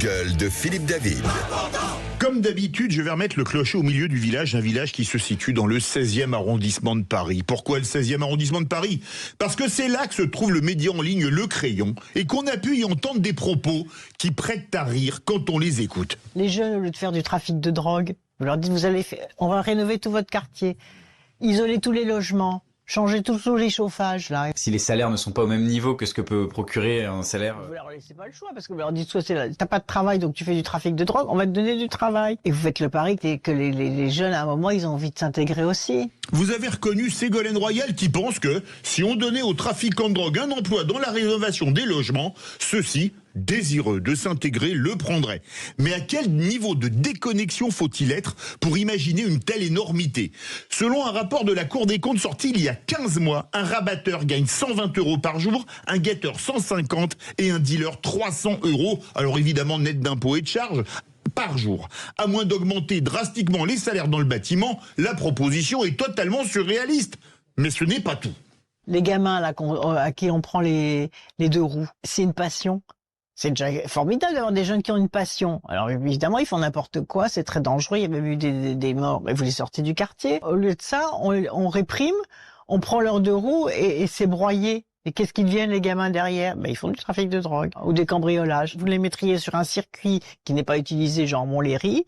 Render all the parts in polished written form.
Gueule de Philippe David. Comme d'habitude, je vais remettre le clocher au milieu du village, un village qui se situe dans le 16e arrondissement de Paris. Pourquoi le 16e arrondissement de Paris? Parce que c'est là que se trouve le média en ligne Le Crayon et qu'on a pu y entendre des propos qui prêtent à rire quand on les écoute. Les jeunes, au lieu de faire du trafic de drogue, vous leur dites on va rénover tout votre quartier, isoler tous les logements, changer tous les chauffages, là. Si les salaires ne sont pas au même niveau que ce que peut procurer un salaire... Vous leur laissez pas le choix, parce que vous leur dites soit t'as pas de travail, donc tu fais du trafic de drogue, on va te donner du travail. Et vous faites le pari que les jeunes, à un moment, ils ont envie de s'intégrer aussi. Vous avez reconnu Ségolène Royal qui pense que si on donnait aux trafiquants de drogue un emploi dans la rénovation des logements, ceux-ci, désireux de s'intégrer, le prendraient. Mais à quel niveau de déconnexion faut-il être pour imaginer une telle énormité? Selon un rapport de la Cour des comptes sorti il y a 15 mois, un rabatteur gagne 120 € par jour, un guetteur 150 et un dealer 300 €, alors évidemment net d'impôts et de charges, par jour. À moins d'augmenter drastiquement les salaires dans le bâtiment, la proposition est totalement surréaliste. Mais ce n'est pas tout. Les gamins là, à qui on prend les deux roues, c'est une passion. C'est déjà formidable d'avoir des jeunes qui ont une passion. Alors évidemment, ils font n'importe quoi, c'est très dangereux, il y a même eu des morts, et vous les sortez du quartier. Au lieu de ça, on réprime, on prend leurs deux roues et c'est broyé. Et qu'est-ce qu'ils deviennent les gamins derrière? Ils font du trafic de drogue ou des cambriolages. Vous les mettriez sur un circuit qui n'est pas utilisé, genre Montlhéry.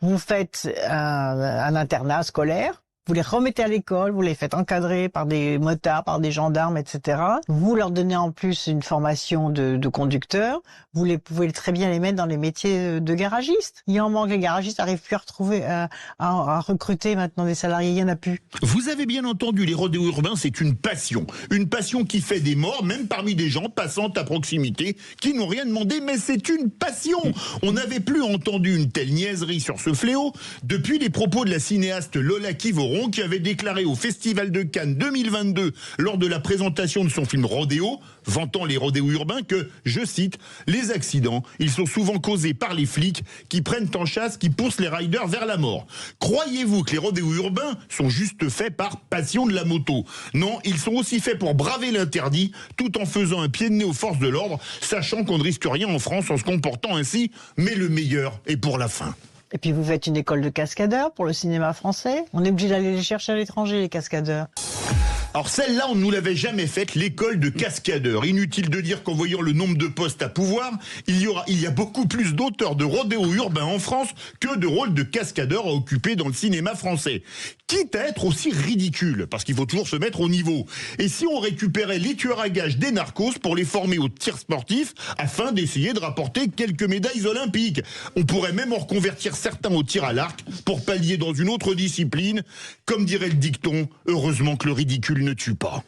Vous faites un internat scolaire. Vous les remettez à l'école, vous les faites encadrer par des motards, par des gendarmes, etc. Vous leur donnez en plus une formation de conducteur. Vous pouvez très bien les mettre dans les métiers de garagistes. Il en manque, les garagistes n'arrivent plus à recruter maintenant des salariés, il n'y en a plus. Vous avez bien entendu, les rodéos urbains, c'est une passion. Une passion qui fait des morts, même parmi des gens passant à proximité, qui n'ont rien demandé, mais c'est une passion. On n'avait plus entendu une telle niaiserie sur ce fléau depuis les propos de la cinéaste Lola Kivoron, qui avait déclaré au Festival de Cannes 2022, lors de la présentation de son film Rodéo, vantant les rodéos urbains, que, je cite, « Les accidents, ils sont souvent causés par les flics qui prennent en chasse, qui poussent les riders vers la mort. Croyez-vous que les rodéos urbains sont juste faits par passion de la moto? Non, ils sont aussi faits pour braver l'interdit, tout en faisant un pied de nez aux forces de l'ordre, sachant qu'on ne risque rien en France en se comportant ainsi, mais le meilleur est pour la fin. » Et puis vous faites une école de cascadeurs pour le cinéma français. On est obligé d'aller les chercher à l'étranger, les cascadeurs. Alors celle-là, on ne nous l'avait jamais faite, l'école de cascadeurs. Inutile de dire qu'en voyant le nombre de postes à pouvoir, il y a beaucoup plus d'auteurs de rodéos urbains en France que de rôles de cascadeurs à occuper dans le cinéma français. Quitte à être aussi ridicule, parce qu'il faut toujours se mettre au niveau. Et si on récupérait les tueurs à gages des narcos pour les former au tir sportif, afin d'essayer de rapporter quelques médailles olympiques? On pourrait même en reconvertir certains au tir à l'arc pour pallier dans une autre discipline. Comme dirait le dicton, heureusement que le ridicule ne tue pas.